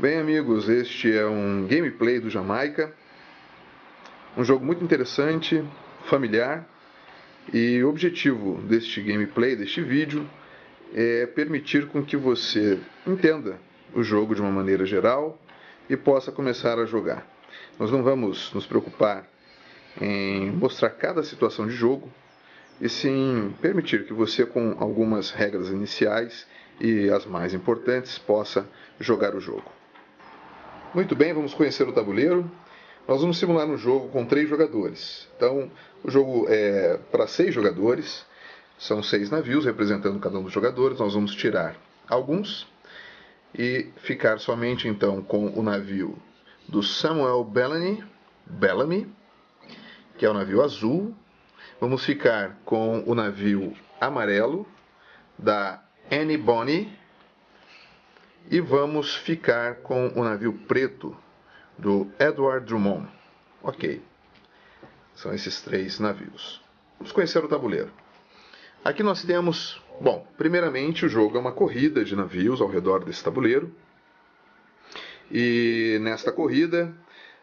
Bem, amigos, este é um gameplay do Jamaica, um jogo muito interessante, familiar, e o objetivo deste gameplay, deste vídeo, é permitir com que você entenda o jogo de uma maneira geral e possa começar a jogar. Nós não vamos nos preocupar em mostrar cada situação de jogo, e sim permitir que você, com algumas regras iniciais e as mais importantes, possa jogar o jogo. Muito bem, vamos conhecer o tabuleiro. Nós vamos simular um jogo com 3 jogadores. Então, o jogo é para 6 jogadores. São 6 navios representando cada um dos jogadores. Nós vamos tirar alguns e ficar somente então com o navio do Samuel Bellamy, que é o navio azul. Vamos ficar com o navio amarelo da Annie Bonny. E vamos ficar com o navio preto do Edward Drummond. Ok. São esses 3 navios. Vamos conhecer o tabuleiro. Aqui nós temos... Bom, primeiramente o jogo é uma corrida de navios ao redor desse tabuleiro. E nesta corrida,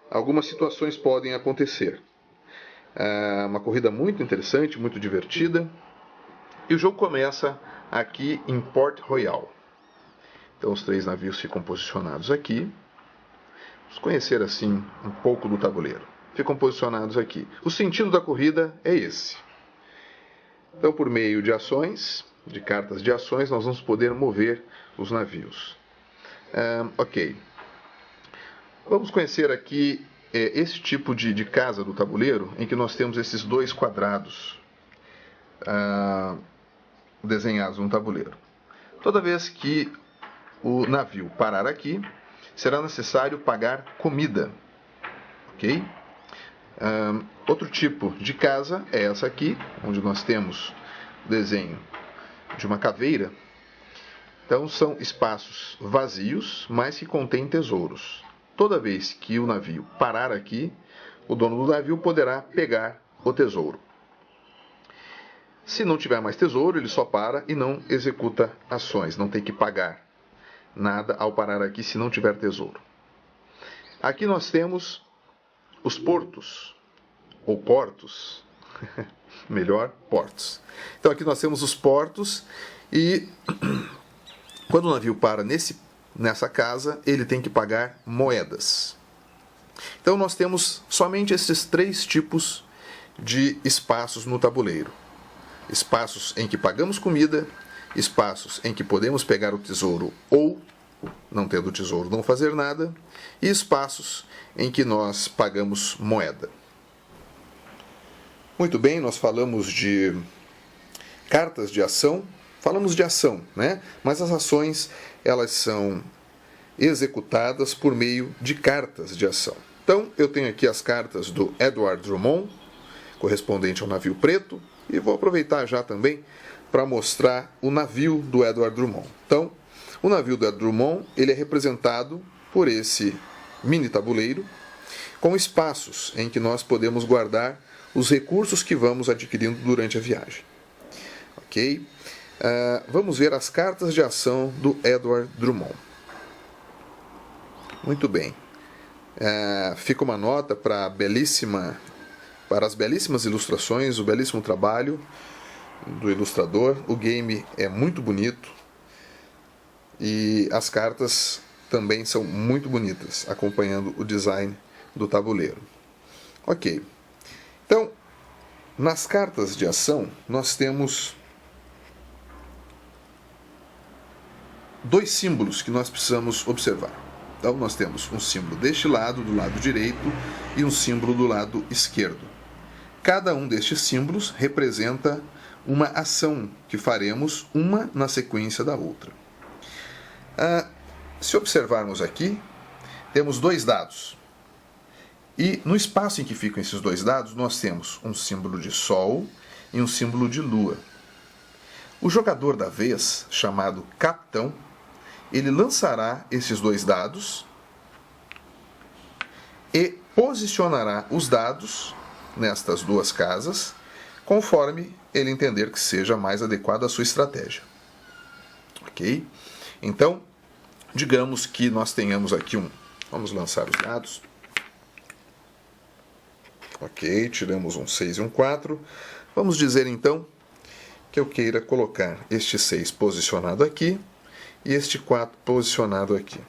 algumas situações podem acontecer. É uma corrida muito interessante, muito divertida. E o jogo começa aqui em Port Royal. Então os 3 navios ficam posicionados aqui. Vamos conhecer assim um pouco do tabuleiro. Ficam posicionados aqui. O sentido da corrida é esse. Então, por meio de ações, de cartas de ações, nós vamos poder mover os navios. Ok. Vamos conhecer aqui esse tipo de casa do tabuleiro, em que nós temos esses 2 quadrados desenhados no tabuleiro. Toda vez que o navio parar aqui, será necessário pagar comida. Ok? Outro tipo de casa é essa aqui, onde nós temos o desenho de uma caveira. Então são espaços vazios, mas que contêm tesouros. Toda vez que o navio parar aqui, o dono do navio poderá pegar o tesouro. Se não tiver mais tesouro, ele só para e não executa ações, não tem que pagar nada ao parar aqui se não tiver tesouro. Aqui nós temos os portos, ou portos, melhor, portos. Então aqui nós temos os portos e quando o navio para nessa casa, ele tem que pagar moedas. Então nós temos somente esses 3 tipos de espaços no tabuleiro. Espaços em que pagamos comida, espaços em que podemos pegar o tesouro ou, não tendo tesouro, não fazer nada, e espaços em que nós pagamos moeda. Muito bem, nós falamos de cartas de ação, falamos de ação, né? Mas as ações, elas são executadas por meio de cartas de ação. Então, eu tenho aqui as cartas do Edward Drummond, correspondente ao navio preto, e vou aproveitar já também para mostrar o navio do Edward Drummond. Então, o navio do Edward Drummond, ele é representado por esse mini tabuleiro, com espaços em que nós podemos guardar os recursos que vamos adquirindo durante a viagem. Ok? Vamos ver as cartas de ação do Edward Drummond. Muito bem. Fica uma nota para as belíssimas ilustrações, o belíssimo trabalho do ilustrador. O game é muito bonito e as cartas também são muito bonitas, acompanhando o design do tabuleiro. Ok. Então, nas cartas de ação, nós temos 2 símbolos que nós precisamos observar. Então, nós temos um símbolo deste lado, do lado direito, e um símbolo do lado esquerdo. Cada um destes símbolos representa uma ação que faremos, uma na sequência da outra. Se observarmos aqui, temos 2 dados. E no espaço em que ficam esses 2 dados, nós temos um símbolo de Sol e um símbolo de Lua. O jogador da vez, chamado Capitão, ele lançará esses 2 dados e posicionará os dados nestas 2 casas, conforme ele entender que seja mais adequado à sua estratégia. Ok? Então, Digamos que nós tenhamos aqui vamos lançar os dados. Ok, tiramos um 6 e um 4. Vamos dizer então que eu queira colocar este 6 posicionado aqui e este 4 posicionado aqui.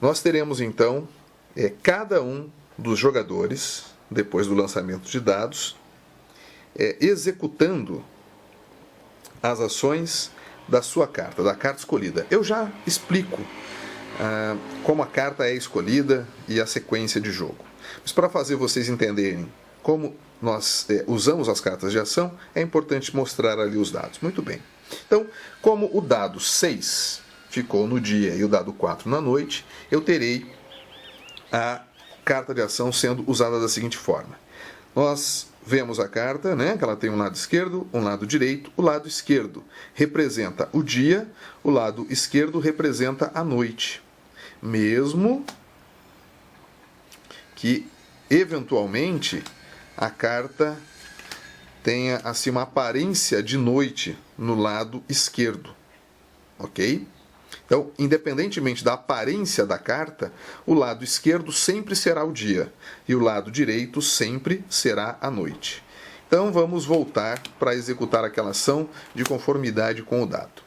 Nós teremos então cada um dos jogadores, depois do lançamento de dados, executando as ações da sua carta, da carta escolhida. Eu já explico como a carta é escolhida e a sequência de jogo. Mas para fazer vocês entenderem como nós usamos as cartas de ação, é importante mostrar ali os dados. Muito bem. Então, como o dado 6 ficou no dia e o dado 4 na noite, eu terei a carta de ação sendo usada da seguinte forma. Nós vemos a carta, né, que ela tem um lado esquerdo, um lado direito. O lado esquerdo representa o dia, o lado esquerdo representa a noite. Mesmo que, eventualmente, a carta tenha assim, uma aparência de noite no lado esquerdo. Ok? Então, independentemente da aparência da carta, o lado esquerdo sempre será o dia e o lado direito sempre será a noite. Então, vamos voltar para executar aquela ação de conformidade com o dado.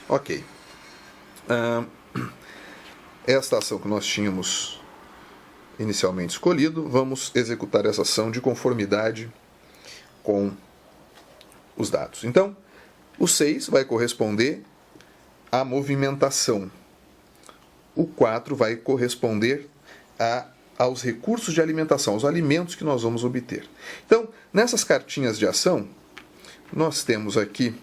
Ok. Esta ação que nós tínhamos inicialmente escolhido, vamos executar essa ação de conformidade com os dados. Então, o 6 vai corresponder à movimentação. O 4 vai corresponder aos recursos de alimentação, aos alimentos que nós vamos obter. Então, nessas cartinhas de ação, nós temos aqui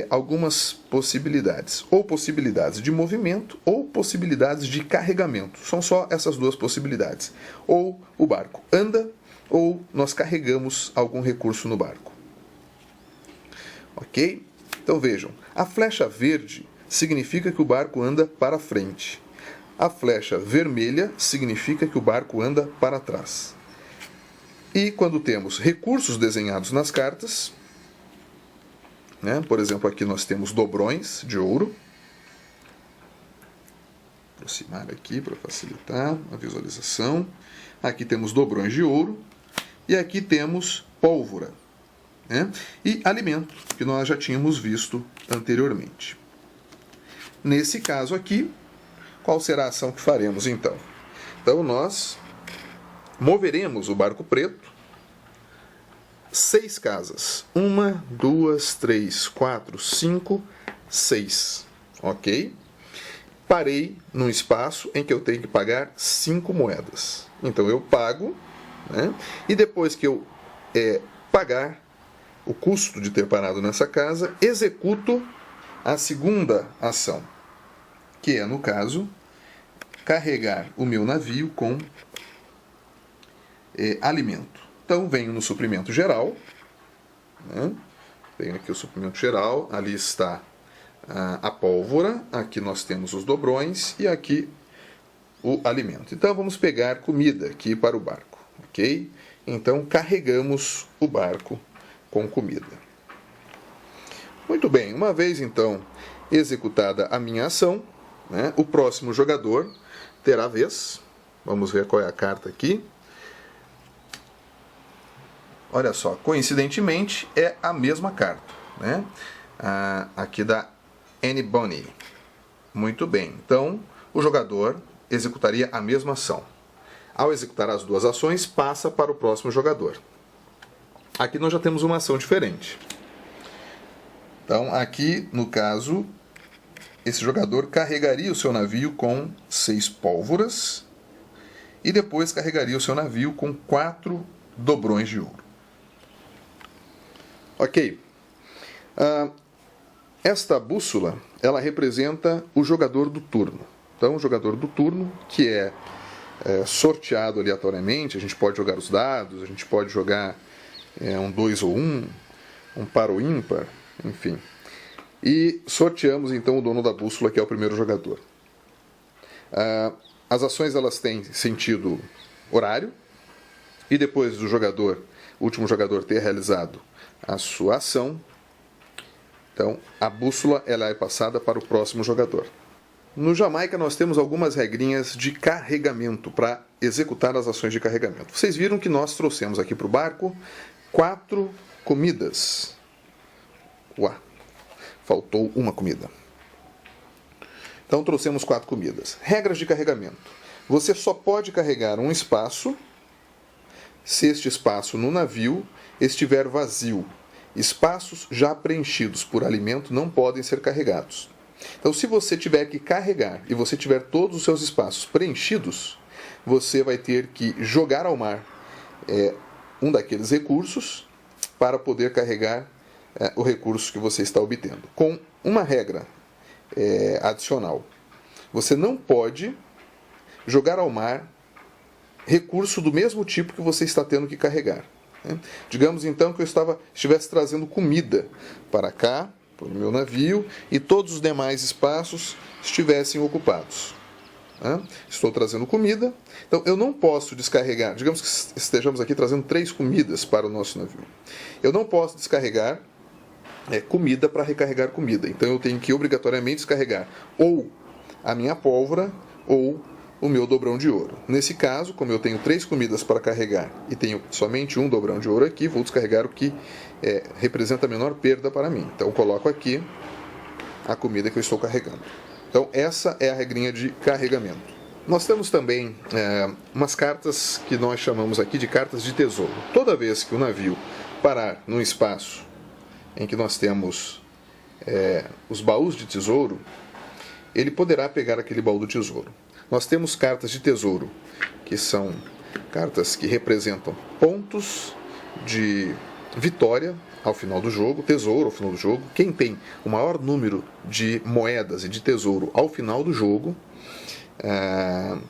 algumas possibilidades. Ou possibilidades de movimento, ou possibilidades de carregamento. São só essas duas possibilidades. Ou o barco anda, ou nós carregamos algum recurso no barco. Ok? Então vejam, a flecha verde significa que o barco anda para frente. A flecha vermelha significa que o barco anda para trás. E quando temos recursos desenhados nas cartas, né, por exemplo, aqui nós temos dobrões de ouro. Vou aproximar aqui para facilitar a visualização. Aqui temos dobrões de ouro. E aqui temos pólvora, né? E alimento, que nós já tínhamos visto anteriormente. Nesse caso aqui, qual será a ação que faremos então? Então nós moveremos o barco preto 6 casas. 1, 2, 3, 4, 5, 6. Ok? Parei num espaço em que eu tenho que pagar 5 moedas. Então eu pago, né? E depois que eu pagar o custo de ter parado nessa casa, executo a segunda ação, que é, no caso, carregar o meu navio com alimento. Então, venho no suprimento geral, né? Tenho aqui o suprimento geral, ali está a pólvora, aqui nós temos os dobrões e aqui o alimento. Então, vamos pegar comida aqui para o barco, ok? Então, carregamos o barco com comida. Muito bem, uma vez então executada a minha ação, né, o próximo jogador terá a vez. Vamos ver qual é a carta aqui. Olha só, coincidentemente é a mesma carta, né? Aqui da Annie Bonny. Muito bem, então o jogador executaria a mesma ação. Ao executar as duas ações, passa para o próximo jogador. Aqui nós já temos uma ação diferente. Então, aqui, no caso, esse jogador carregaria o seu navio com 6 pólvoras e depois carregaria o seu navio com 4 dobrões de ouro. Ok. Esta bússola, ela representa o jogador do turno. Então, o jogador do turno, que é sorteado aleatoriamente, a gente pode jogar os dados, a gente pode jogar um 2 ou 1, um par ou ímpar, enfim. E sorteamos então o dono da bússola, que é o primeiro jogador. As ações elas têm sentido horário, e depois do último jogador ter realizado a sua ação, então a bússola ela é passada para o próximo jogador. No Jamaica nós temos algumas regrinhas de carregamento para executar as ações de carregamento. Vocês viram que nós trouxemos aqui para o barco 4 comidas. Uá, faltou uma comida. Então trouxemos 4 comidas. Regras de carregamento. Você só pode carregar um espaço se este espaço no navio estiver vazio. Espaços já preenchidos por alimento não podem ser carregados. Então, se você tiver que carregar e você tiver todos os seus espaços preenchidos, você vai ter que jogar ao mar um daqueles recursos para poder carregar o recurso que você está obtendo. Com uma regra adicional. Você não pode jogar ao mar recurso do mesmo tipo que você está tendo que carregar. Digamos então que eu estivesse trazendo comida para cá, para o meu navio, e todos os demais espaços estivessem ocupados. Estou trazendo comida, então eu não posso descarregar. Digamos que estejamos aqui trazendo 3 comidas para o nosso navio. Eu não posso descarregar comida para recarregar comida. Então eu tenho que obrigatoriamente descarregar ou a minha pólvora ou o meu dobrão de ouro. Nesse caso, como eu tenho 3 comidas para carregar e tenho somente um dobrão de ouro aqui, vou descarregar o que representa a menor perda para mim. Então eu coloco aqui a comida que eu estou carregando. Então essa é a regrinha de carregamento. Nós temos também umas cartas que nós chamamos aqui de cartas de tesouro. Toda vez que o navio parar num espaço em que nós temos os baús de tesouro, ele poderá pegar aquele baú do tesouro. Nós temos cartas de tesouro, que são cartas que representam pontos de vitória ao final do jogo, tesouro ao final do jogo. Quem tem o maior número de moedas e de tesouro ao final do jogo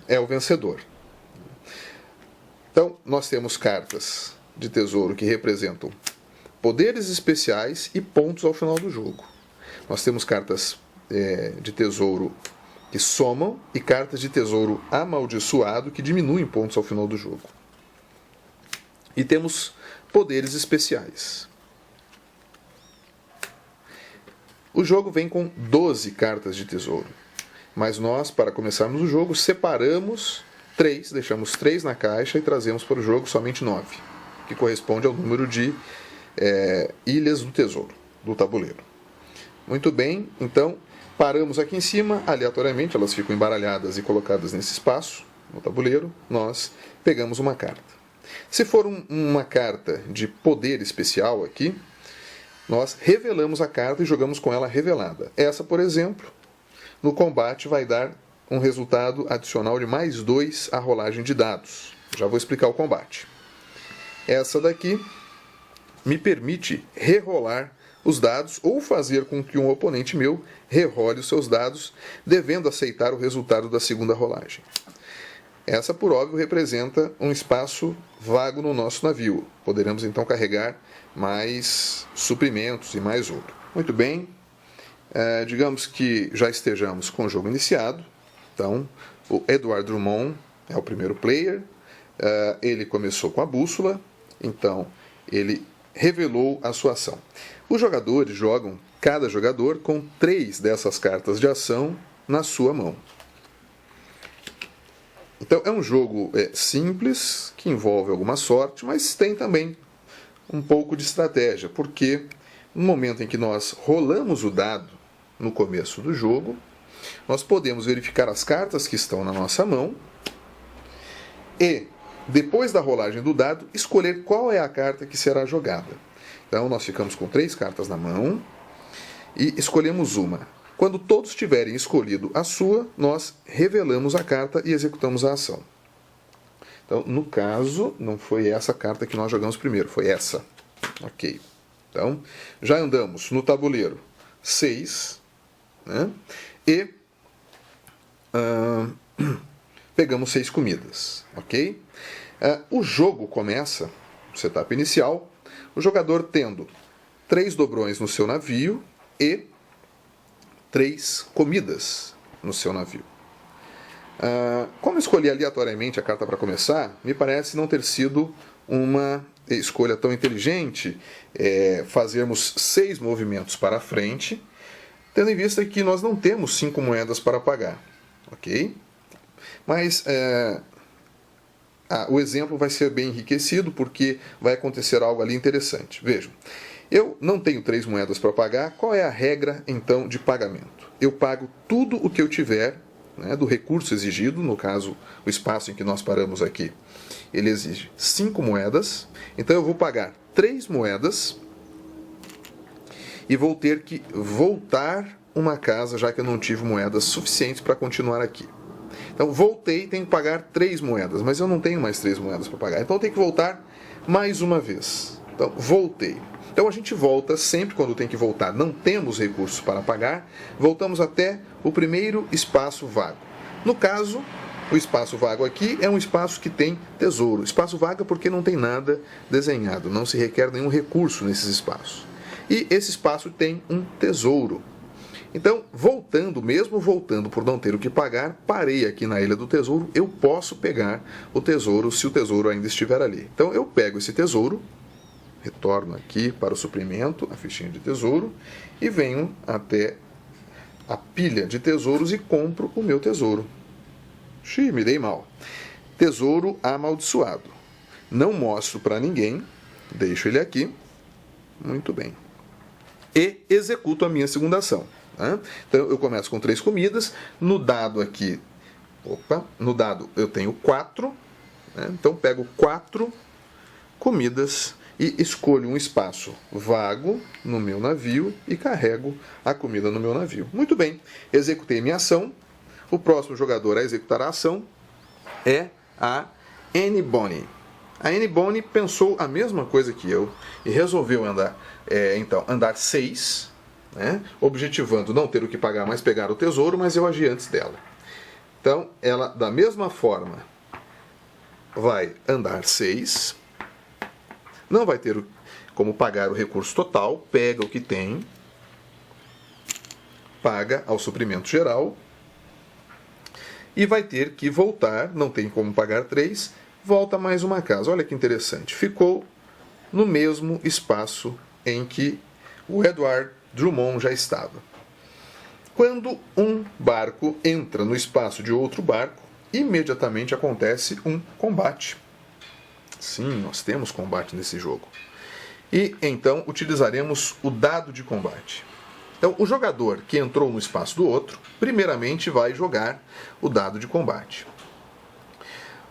é o vencedor. Então, nós temos cartas de tesouro que representam poderes especiais e pontos ao final do jogo. Nós temos cartas de tesouro que somam e cartas de tesouro amaldiçoado que diminuem pontos ao final do jogo. E temos poderes especiais. O jogo vem com 12 cartas de tesouro, mas nós, para começarmos o jogo, separamos 3, deixamos 3 na caixa e trazemos para o jogo somente 9, que corresponde ao número de ilhas do tesouro, do tabuleiro. Muito bem, então paramos aqui em cima, aleatoriamente, elas ficam embaralhadas e colocadas nesse espaço, no tabuleiro, nós pegamos uma carta. Se for uma carta de poder especial aqui, nós revelamos a carta e jogamos com ela revelada. Essa, por exemplo, no combate vai dar um resultado adicional de mais 2 à rolagem de dados. Já vou explicar o combate. Essa daqui me permite rerolar os dados ou fazer com que um oponente meu rerole os seus dados, devendo aceitar o resultado da segunda rolagem. Essa, por óbvio, representa um espaço vago no nosso navio. Poderemos então carregar mais suprimentos e mais ouro. Muito bem, digamos que já estejamos com o jogo iniciado. Então, o Edward Drummond é o primeiro player. Ele começou com a bússola, então ele revelou a sua ação. Os jogadores jogam, cada jogador, com 3 dessas cartas de ação na sua mão. Então é um jogo simples, que envolve alguma sorte, mas tem também um pouco de estratégia, porque no momento em que nós rolamos o dado no começo do jogo, nós podemos verificar as cartas que estão na nossa mão e, depois da rolagem do dado, escolher qual é a carta que será jogada. Então nós ficamos com 3 cartas na mão e escolhemos uma. Quando todos tiverem escolhido a sua, nós revelamos a carta e executamos a ação. Então, no caso, não foi essa carta que nós jogamos primeiro, foi essa. Ok. Então, já andamos no tabuleiro 6, né? E pegamos 6 comidas. Ok? O jogo começa, o setup inicial, o jogador tendo 3 dobrões no seu navio e 3 comidas no seu navio. Como escolhi aleatoriamente a carta para começar, me parece não ter sido uma escolha tão inteligente fazermos 6 movimentos para a frente, tendo em vista que nós não temos 5 moedas para pagar. Ok? Mas o exemplo vai ser bem enriquecido porque vai acontecer algo ali interessante. Vejam, eu não tenho 3 moedas para pagar. Qual é a regra, então, de pagamento? Eu pago tudo o que eu tiver, né, do recurso exigido, no caso, o espaço em que nós paramos aqui, ele exige 5 moedas, então eu vou pagar 3 moedas e vou ter que voltar uma casa, já que eu não tive moedas suficientes para continuar aqui. Então, voltei, tenho que pagar 3 moedas, mas eu não tenho mais 3 moedas para pagar, então eu tenho que voltar mais uma vez. Então, voltei. Então, a gente volta sempre quando tem que voltar. Não temos recursos para pagar, voltamos até o primeiro espaço vago. No caso, o espaço vago aqui é um espaço que tem tesouro. Espaço vago porque não tem nada desenhado, não se requer nenhum recurso nesses espaços. E esse espaço tem um tesouro. Então, mesmo voltando por não ter o que pagar, parei aqui na Ilha do Tesouro, eu posso pegar o tesouro se o tesouro ainda estiver ali. Então, eu pego esse tesouro, retorno aqui para o suprimento, a fichinha de tesouro, e venho até a pilha de tesouros e compro o meu tesouro. Me dei mal. Tesouro amaldiçoado. Não mostro para ninguém, deixo ele aqui. Muito bem. E executo a minha segunda ação. Tá? Então eu começo com 3 comidas. No dado aqui, no dado eu tenho 4. Né? Então pego 4 comidas e escolho um espaço vago no meu navio e carrego a comida no meu navio. Muito bem, executei minha ação. O próximo jogador a executar a ação é a Annie Bonny. A Annie Bonny pensou a mesma coisa que eu e resolveu andar 6, né, objetivando não ter o que pagar, mas pegar o tesouro, mas eu agi antes dela. Então, ela, da mesma forma, vai andar 6, não vai ter como pagar o recurso total, pega o que tem, paga ao suprimento geral, e vai ter que voltar, não tem como pagar 3, volta mais uma casa. Olha que interessante, ficou no mesmo espaço em que o Edward Drummond já estava. Quando um barco entra no espaço de outro barco, imediatamente acontece um combate. Sim, nós temos combate nesse jogo. E então utilizaremos o dado de combate. Então, o jogador que entrou no espaço do outro, primeiramente vai jogar o dado de combate.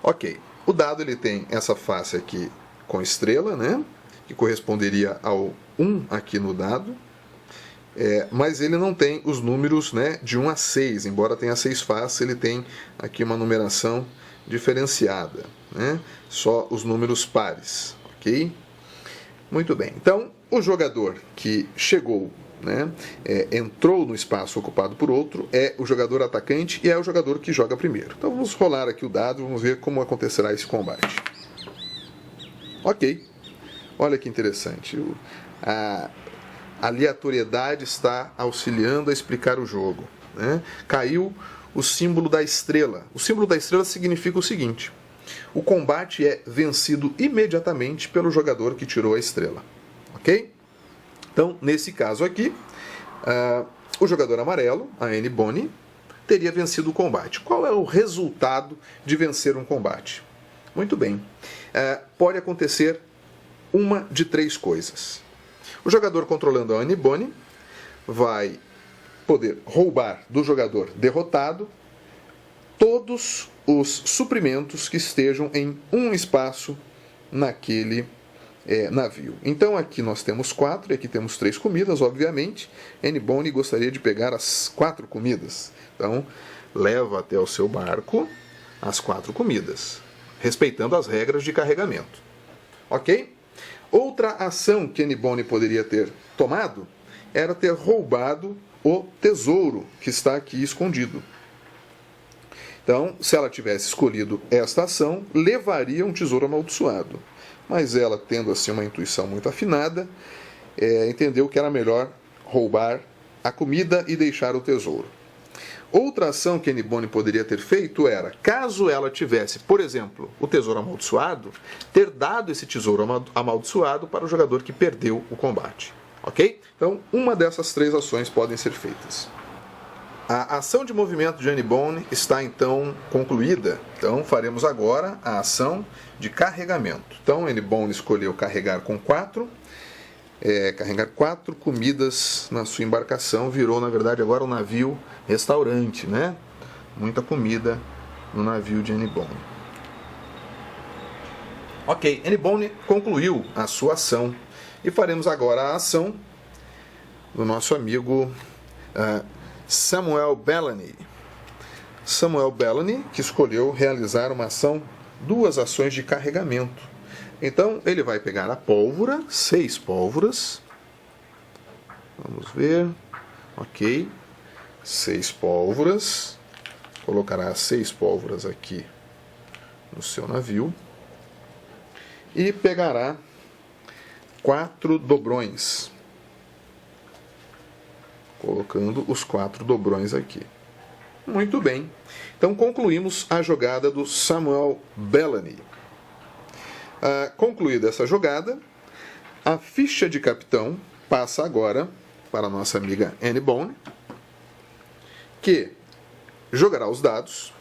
Ok, o dado ele tem essa face aqui com estrela, né? Que corresponderia ao 1 aqui no dado. Mas ele não tem os números, né, de 1 a 6, embora tenha 6 faces, ele tem aqui uma numeração diferenciada, né? Só os números pares, ok? Muito bem, então o jogador que chegou, né, entrou no espaço ocupado por outro, é o jogador atacante e é o jogador que joga primeiro. Então vamos rolar aqui o dado, vamos ver como acontecerá esse combate. Ok, olha que interessante, a aleatoriedade está auxiliando a explicar o jogo, né? Caiu o símbolo da estrela. O símbolo da estrela significa o seguinte: o combate é vencido imediatamente pelo jogador que tirou a estrela. Ok? Então, nesse caso aqui, o jogador amarelo, a Annie Bonny, teria vencido o combate. Qual é o resultado de vencer um combate? Muito bem. Pode acontecer uma de 3 coisas. O jogador controlando a Annie Bonny vai poder roubar do jogador derrotado todos os suprimentos que estejam em um espaço naquele navio. Então aqui nós temos 4 e aqui temos 3 comidas, obviamente. Annie Bonny gostaria de pegar as 4 comidas. Então leva até o seu barco as 4 comidas, respeitando as regras de carregamento. Ok? Outra ação que Annie Bonny poderia ter tomado era ter roubado o tesouro que está aqui escondido. Então, se ela tivesse escolhido esta ação, levaria um tesouro amaldiçoado. Mas ela, tendo assim uma intuição muito afinada, entendeu que era melhor roubar a comida e deixar o tesouro. Outra ação que Annie Bonny poderia ter feito era, caso ela tivesse, por exemplo, o tesouro amaldiçoado, ter dado esse tesouro amaldiçoado para o jogador que perdeu o combate. Ok? Então, uma dessas 3 ações podem ser feitas. A ação de movimento de Annie Bonny está então concluída. Então faremos agora a ação de carregamento. Então Annie Bonny escolheu carregar com 4. Carregar 4 comidas na sua embarcação. Virou, na verdade, agora um navio restaurante, né? Muita comida no navio de Annie Bonny. Ok, Annie Bonny concluiu a sua ação. E faremos agora a ação do nosso amigo Samuel Bellany. Samuel Bellany, que escolheu realizar uma ação, 2 ações de carregamento. Então, ele vai pegar a pólvora, 6 pólvoras. Vamos ver. Ok. 6 pólvoras. Colocará 6 pólvoras aqui no seu navio. E pegará 4 dobrões. Colocando os 4 dobrões aqui. Muito bem. Então concluímos a jogada do Samuel Bellany. Concluída essa jogada, a ficha de capitão passa agora para a nossa amiga Annie Bonny, que jogará os dados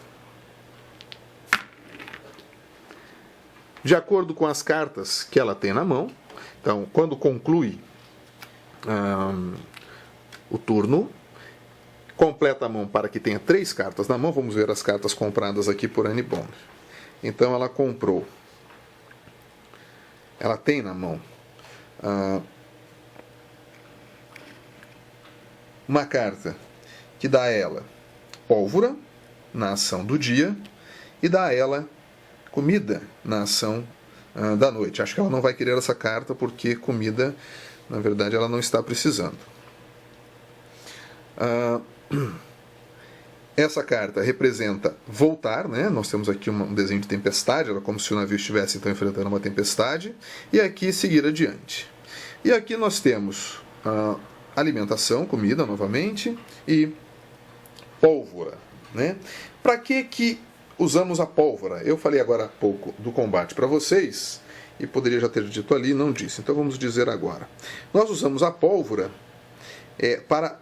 de acordo com as cartas que ela tem na mão. Então, quando conclui o turno, completa a mão para que tenha 3 cartas na mão. Vamos ver as cartas compradas aqui por Annie Bonny. Então ela comprou, ela tem na mão uma carta que dá a ela pólvora na ação do dia e dá a ela comida na ação da noite. Acho que ela não vai querer essa carta porque comida, na verdade, ela não está precisando. Essa carta representa voltar, né? Nós temos aqui um desenho de tempestade, era como se o navio estivesse então enfrentando uma tempestade, e aqui seguir adiante. E aqui nós temos alimentação, comida novamente, e pólvora, né? Para que usamos a pólvora? Eu falei agora há pouco do combate para vocês, e poderia já ter dito ali, não disse, então vamos dizer agora. Nós usamos a pólvora para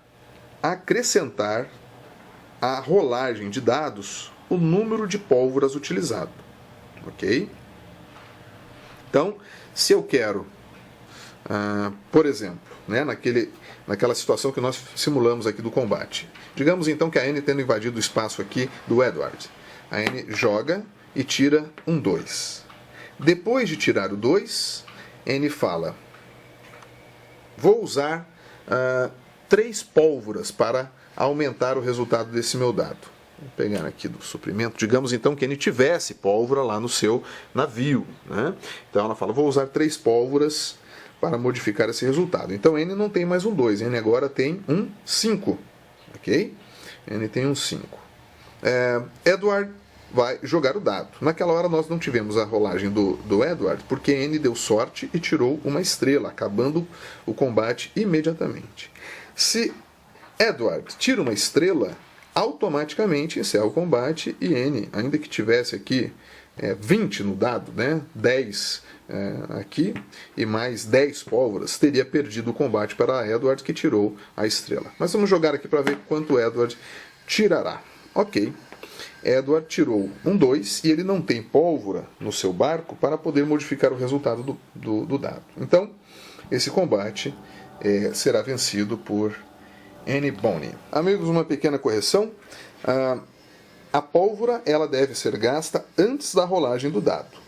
acrescentar a rolagem de dados o número de pólvoras utilizado. Ok? Então, se eu quero, por exemplo, né, naquela situação que nós simulamos aqui do combate. Digamos então que a Annie tendo invadido o espaço aqui do Edward. A Annie joga e tira um 2. Depois de tirar o 2, Annie fala: vou usar 3 pólvoras para aumentar o resultado desse meu dado. Vou pegar aqui do suprimento. Digamos então que Annie tivesse pólvora lá no seu navio, né? Então ela fala: vou usar 3 pólvoras para modificar esse resultado. Então Annie não tem mais um 2, Annie agora tem um 5. Ok? Annie tem um 5. Edward vai jogar o dado. Naquela hora nós não tivemos a rolagem do Edward, porque Annie deu sorte e tirou uma estrela, acabando o combate imediatamente. Se Edward tira uma estrela, automaticamente encerra o combate e Annie, ainda que tivesse aqui 20 no dado, né, 10 aqui e mais 10 pólvoras, teria perdido o combate para Edward, que tirou a estrela. Mas vamos jogar aqui para ver quanto Edward tirará. Ok. Edward tirou um 2 e ele não tem pólvora no seu barco para poder modificar o resultado do dado. Então, esse combate será vencido por Annie Bonny. Amigos, uma pequena correção. A pólvora ela deve ser gasta antes da rolagem do dado.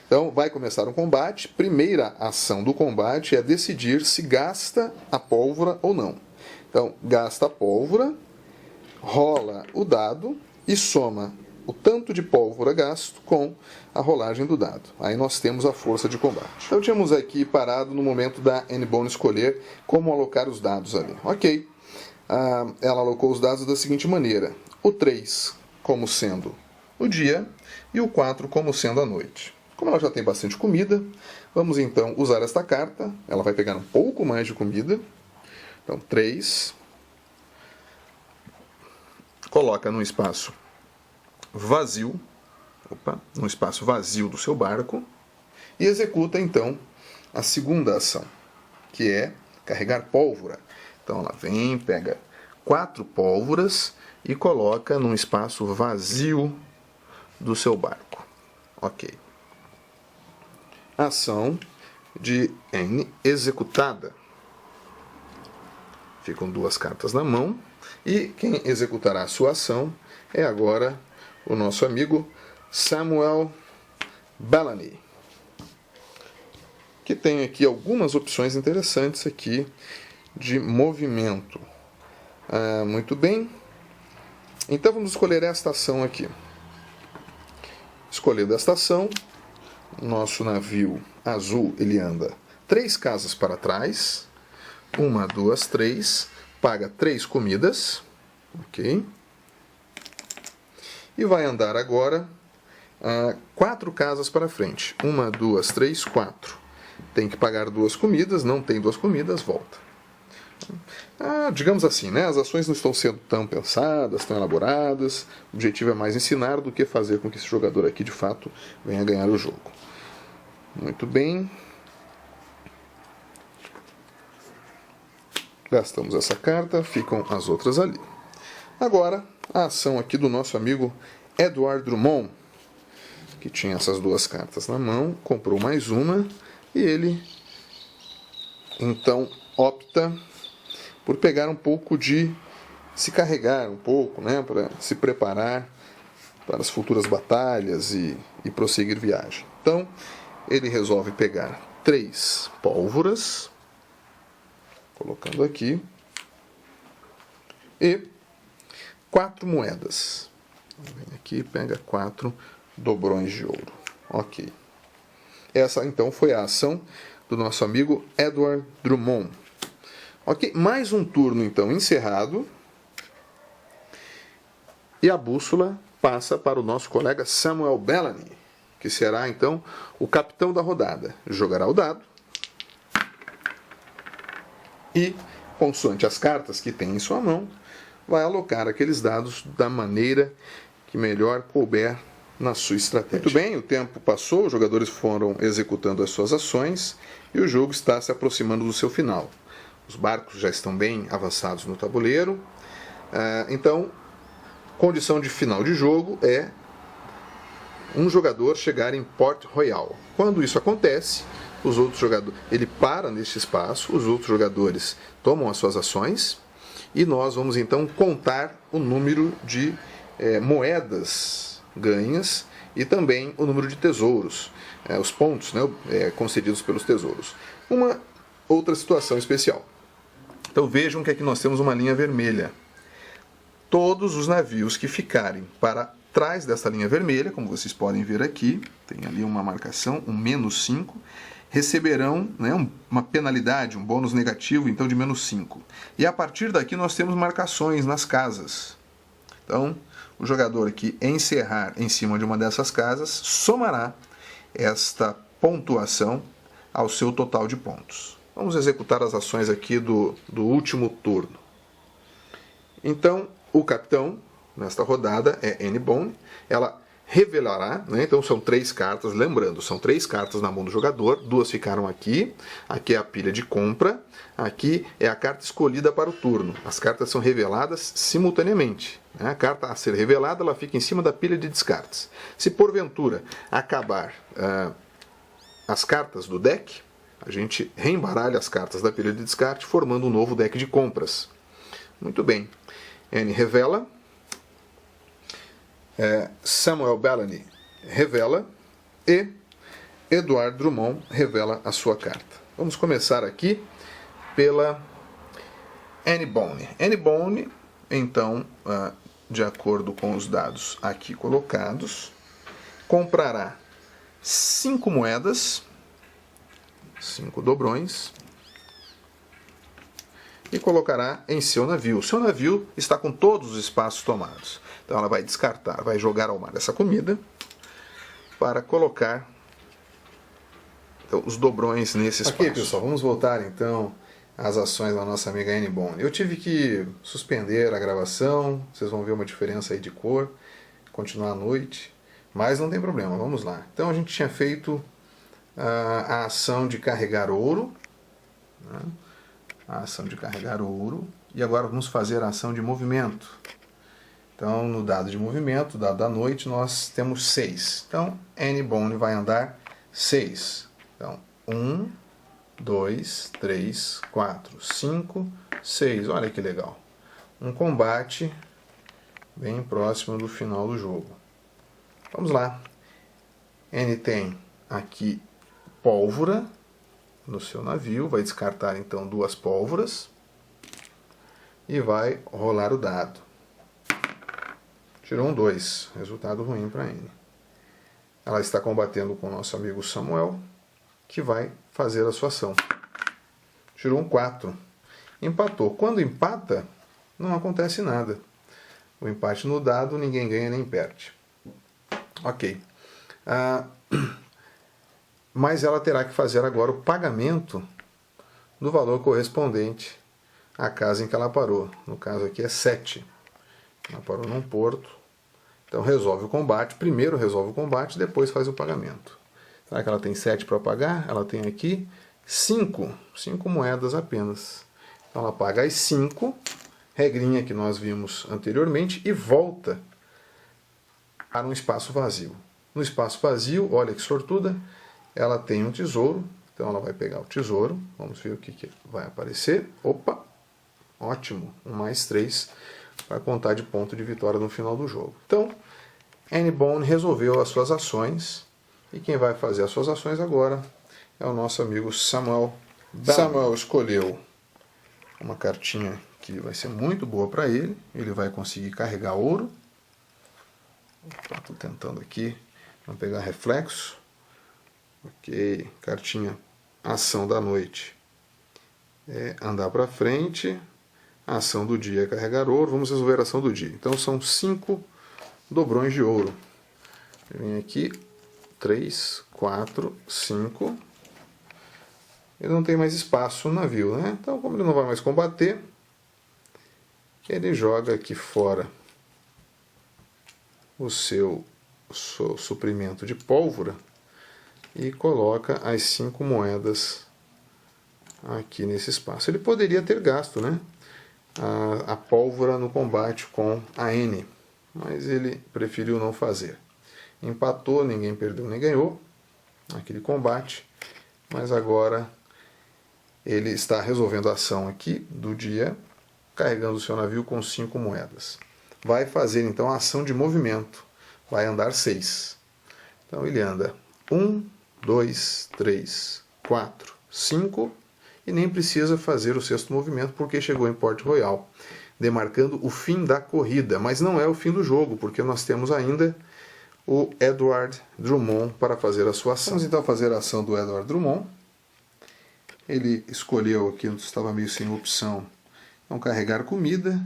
Então, vai começar um combate. Primeira ação do combate é decidir se gasta a pólvora ou não. Então, gasta a pólvora, rola o dado e soma o tanto de pólvora gasto com a rolagem do dado. Aí nós temos a força de combate. Então, tínhamos aqui parado no momento da Annie Bonny escolher como alocar os dados ali. Ok. Ela alocou os dados da seguinte maneira: o 3 como sendo o dia e o 4 como sendo a noite. Como ela já tem bastante comida, vamos então usar esta carta. Ela vai pegar um pouco mais de comida. Então, 3 coloca num espaço vazio, num espaço vazio do seu barco, e executa então a segunda ação, que é carregar pólvora. Então ela vem, pega 4 pólvoras e coloca num espaço vazio do seu barco. Ok. Ação de N executada. Ficam 2 cartas na mão e quem executará a sua ação é agora o nosso amigo Samuel Bellany, que tem aqui algumas opções interessantes aqui de movimento. Muito bem. Então vamos escolher esta ação aqui. Escolhendo esta ação, nosso navio azul ele anda 3 casas para trás. 1, 2, 3. Paga 3 comidas. Ok. E vai andar agora 4 casas para frente. 1, 2, 3, 4. Tem que pagar 2 comidas. Não tem 2 comidas, volta. Digamos assim, né? As ações não estão sendo tão pensadas, tão elaboradas. O objetivo é mais ensinar do que fazer com que esse jogador aqui, de fato, venha ganhar o jogo. Muito bem. Gastamos essa carta, ficam as outras ali. Agora, a ação aqui do nosso amigo Edward Drummond, que tinha essas 2 cartas na mão, comprou mais uma, e ele, então, opta por pegar um pouco de... se carregar um pouco, né, para se preparar para as futuras batalhas e prosseguir viagem. Então, ele resolve pegar 3 pólvoras, colocando aqui, e 4 moedas. Vem aqui e pega 4 dobrões de ouro. Ok. Essa, então, foi a ação do nosso amigo Edward Drummond. Ok, mais um turno, então, encerrado. E a bússola passa para o nosso colega Samuel Bellany, que será, então, o capitão da rodada. Jogará o dado. E, consoante as cartas que tem em sua mão, vai alocar aqueles dados da maneira que melhor couber na sua estratégia. Muito bem, o tempo passou, os jogadores foram executando as suas ações e o jogo está se aproximando do seu final. Os barcos já estão bem avançados no tabuleiro. Então, condição de final de jogo é um jogador chegar em Port Royal. Quando isso acontece, os outros jogadores, ele para neste espaço, os outros jogadores tomam as suas ações e nós vamos então contar o número de moedas ganhas e também o número de tesouros, os pontos, né, concedidos pelos tesouros. Uma outra situação especial. Então vejam que aqui nós temos uma linha vermelha. Todos os navios que ficarem para trás dessa linha vermelha, como vocês podem ver aqui, tem ali uma marcação, um -5, receberão, né, uma penalidade, um bônus negativo, então de -5. E a partir daqui nós temos marcações nas casas. Então, o jogador que encerrar em cima de uma dessas casas somará esta pontuação ao seu total de pontos. Vamos executar as ações aqui do último turno. Então, o capitão, nesta rodada, é N. Bone. Ela revelará, né? Então são 3 cartas, lembrando, são 3 cartas na mão do jogador, 2 ficaram aqui, aqui é a pilha de compra, aqui é a carta escolhida para o turno. As cartas são reveladas simultaneamente, né? A carta a ser revelada, ela fica em cima da pilha de descartes. Se porventura acabar as cartas do deck, a gente reembaralha as cartas da pilha de descarte, formando um novo deck de compras. Muito bem. N revela. Samuel Bellany revela e Edward Drummond revela a sua carta. Vamos começar aqui pela N. Bone. N. Bone, então, de acordo com os dados aqui colocados, comprará 5 moedas, 5 dobrões, e colocará em seu navio. O seu navio está com todos os espaços tomados. Então ela vai descartar, vai jogar ao mar essa comida para colocar, então, os dobrões nesse espaço. Ok, pessoal, vamos voltar então as ações da nossa amiga Annie Bone. Eu tive que suspender a gravação, vocês vão ver uma diferença aí de cor, continuar à noite, mas não tem problema, vamos lá. Então a gente tinha feito a ação de carregar ouro, né? A ação de carregar ouro, e agora vamos fazer a ação de movimento. Então no dado de movimento, dado da noite, nós temos 6. Então Annie Bone vai andar 6. Então 1, 2, 3, 4, 5, 6. Olha que legal. Um combate bem próximo do final do jogo. Vamos lá. Annie tem aqui pólvora no seu navio. Vai descartar então 2 pólvoras. E vai rolar o dado. Tirou um 2. Resultado ruim para Annie. Ela está combatendo com o nosso amigo Samuel, que vai fazer a sua ação. Tirou um 4. Empatou. Quando empata, não acontece nada. O empate no dado, ninguém ganha nem perde. Ok. Mas ela terá que fazer agora o pagamento do valor correspondente à casa em que ela parou. No caso aqui é 7. Ela parou num porto. Então resolve o combate. Primeiro resolve o combate, depois faz o pagamento. Será que ela tem 7 para pagar? Ela tem aqui 5 moedas apenas. Então ela paga as 5, regrinha que nós vimos anteriormente, e volta para um espaço vazio. No espaço vazio, olha que sortuda, ela tem um tesouro. Então ela vai pegar o tesouro. Vamos ver o que vai aparecer. Opa! Ótimo! Um mais 3 para contar de ponto de vitória no final do jogo. Então, Annie Bone resolveu as suas ações. E quem vai fazer as suas ações agora é o nosso amigo Samuel. Samuel escolheu uma cartinha que vai ser muito boa para ele. Ele vai conseguir carregar ouro. Estou tentando aqui. Vamos pegar reflexo. Ok. Cartinha ação da noite. É andar para frente. A ação do dia é carregar ouro. Vamos resolver a ação do dia. Então são 5 dobrões de ouro. Vem aqui. 3, 4, 5. Ele não tem mais espaço no navio, né? Então, como ele não vai mais combater, ele joga aqui fora o seu suprimento de pólvora e coloca as 5 moedas aqui nesse espaço. Ele poderia ter gasto, né, a pólvora no combate com a Annie, mas ele preferiu não fazer. Empatou, ninguém perdeu nem ganhou aquele combate, mas agora ele está resolvendo a ação aqui do dia, carregando o seu navio com 5 moedas. Vai fazer então a ação de movimento, vai andar 6. Então ele anda 1, 2, 3, 4, 5 e nem precisa fazer o 6º movimento porque chegou em Port Royal, demarcando o fim da corrida, mas não é o fim do jogo, porque nós temos ainda o Edward Drummond para fazer a sua ação. Vamos então fazer a ação do Edward Drummond. Ele escolheu aqui, estava meio sem opção, então carregar comida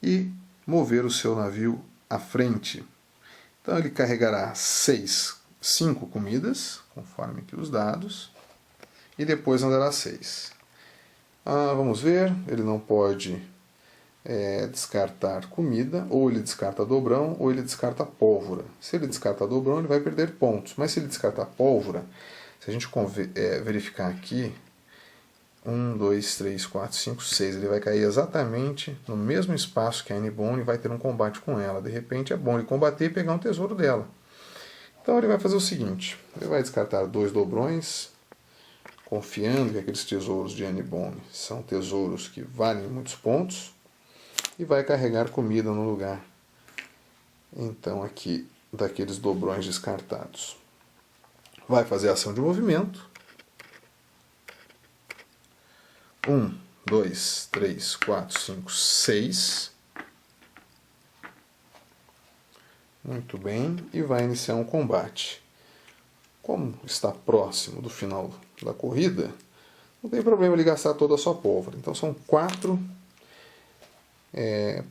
e mover o seu navio à frente. Então ele carregará 5 comidas, conforme aqui os dados, e depois andará 6. Vamos ver, ele não pode descartar comida, ou ele descarta dobrão, ou ele descarta pólvora. Se ele descartar dobrão, ele vai perder pontos, mas se ele descartar pólvora, se a gente verificar aqui, 1, 2, 3, 4, 5, 6, ele vai cair exatamente no mesmo espaço que a Annie Bone e vai ter um combate com ela. De repente é bom ele combater e pegar um tesouro dela. Então ele vai fazer o seguinte, ele vai descartar 2 dobrões, confiando que aqueles tesouros de Annie Bone são tesouros que valem muitos pontos, e vai carregar comida no lugar, então aqui, daqueles dobrões descartados. Vai fazer a ação de movimento. 1, 2, 3, 4, 5, 6. Muito bem, e vai iniciar um combate. Como está próximo do final da corrida, não tem problema ele gastar toda a sua pólvora. Então são 4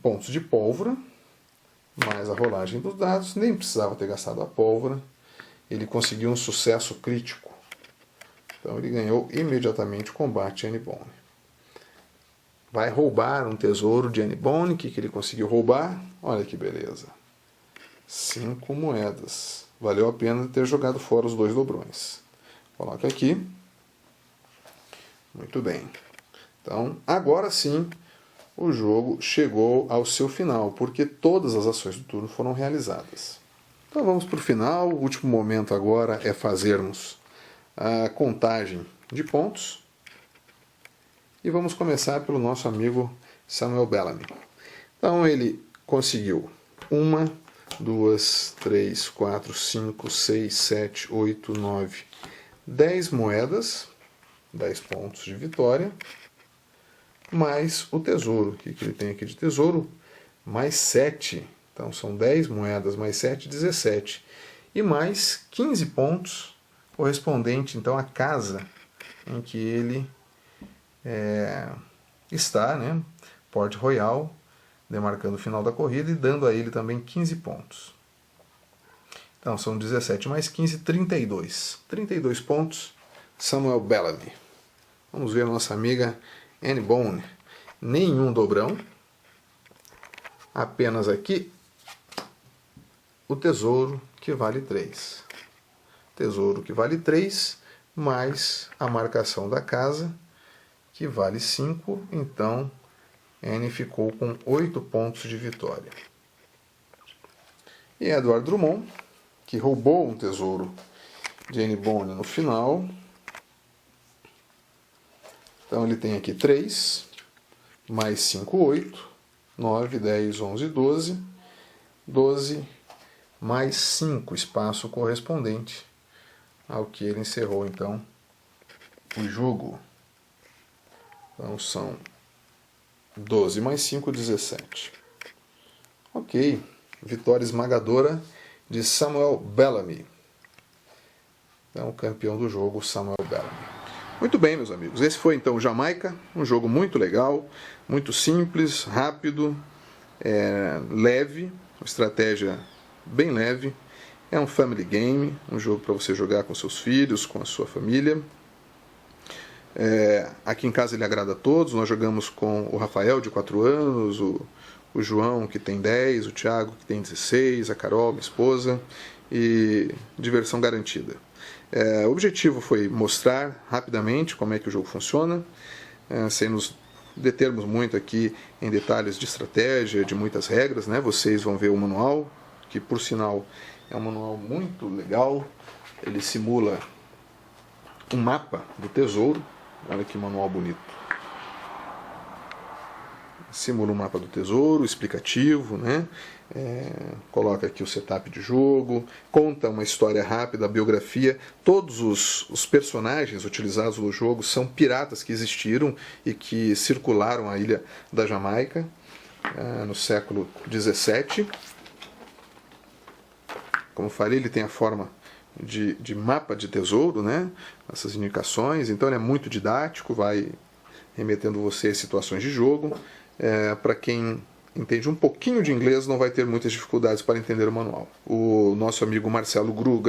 pontos de pólvora, mais a rolagem dos dados. Nem precisava ter gastado a pólvora. Ele conseguiu um sucesso crítico. Então ele ganhou imediatamente o combate Annie Bone. vai roubar um tesouro de Annie Bone. O que ele conseguiu roubar? Olha que beleza. 5 moedas. Valeu a pena ter jogado fora os 2 dobrões. Coloca aqui. Muito bem. Então, agora sim, o jogo chegou ao seu final, porque todas as ações do turno foram realizadas. Então vamos para o final. O último momento agora é fazermos a contagem de pontos. E vamos começar pelo nosso amigo Samuel Bellamy. Então ele conseguiu 1, 2, 3, 4, 5, 6, 7, 8, 9, 10 moedas, 10 pontos de vitória, mais o tesouro. O que ele tem aqui de tesouro? Mais 7. Então são 10 moedas mais 7, 17. E mais 15 pontos, correspondente então à casa em que ele está, né? Port Royal, demarcando o final da corrida e dando a ele também 15 pontos. Então são 17 mais 15, 32. 32 pontos, Samuel Bellamy. Vamos ver a nossa amiga Annie Bone. Nenhum dobrão. Apenas aqui o tesouro que vale 3. Tesouro que vale 3, mais a marcação da casa, que vale 5. Então, Annie ficou com 8 pontos de vitória. E Edward Drummond, que roubou um tesouro de Annie Bone no final. Então ele tem aqui 3, mais 5, 8, 9, 10, 11, 12, 12, mais 5, espaço correspondente ao que ele encerrou, então, o jogo. Então são 12 mais 5, 17. Ok, vitória esmagadora de Samuel Bellamy. Então, campeão do jogo, Samuel Bellamy. Muito bem, meus amigos, esse foi então o Jamaica, um jogo muito legal, muito simples, rápido, leve, uma estratégia bem leve. É um family game, um jogo para você jogar com seus filhos, com a sua família. Aqui em casa ele agrada a todos. Nós jogamos com o Rafael, de 4 anos, o João, que tem 10, o Thiago, que tem 16, a Carol, minha esposa, e diversão garantida. O objetivo foi mostrar rapidamente como é que o jogo funciona, sem nos determos muito aqui em detalhes de estratégia, de muitas regras, né? Vocês vão ver o manual, que por sinal é um manual muito legal. Ele simula um mapa do tesouro. Olha que manual bonito. Simula um mapa do tesouro, explicativo, né? Coloca aqui o setup de jogo, conta uma história rápida, a biografia. Todos os personagens utilizados no jogo são piratas que existiram e que circularam a ilha da Jamaica no século XVII. Como falei, ele tem a forma de mapa de tesouro, né? Essas indicações, então ele é muito didático, vai remetendo você a situações de jogo. Para quem entende um pouquinho de inglês, não vai ter muitas dificuldades para entender o manual. O nosso amigo Marcelo Gru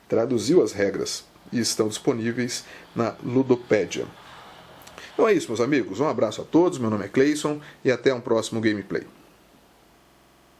traduziu as regras e estão disponíveis na Ludopédia. Então é isso, meus amigos, um abraço a todos, meu nome é Cleison e até um próximo gameplay.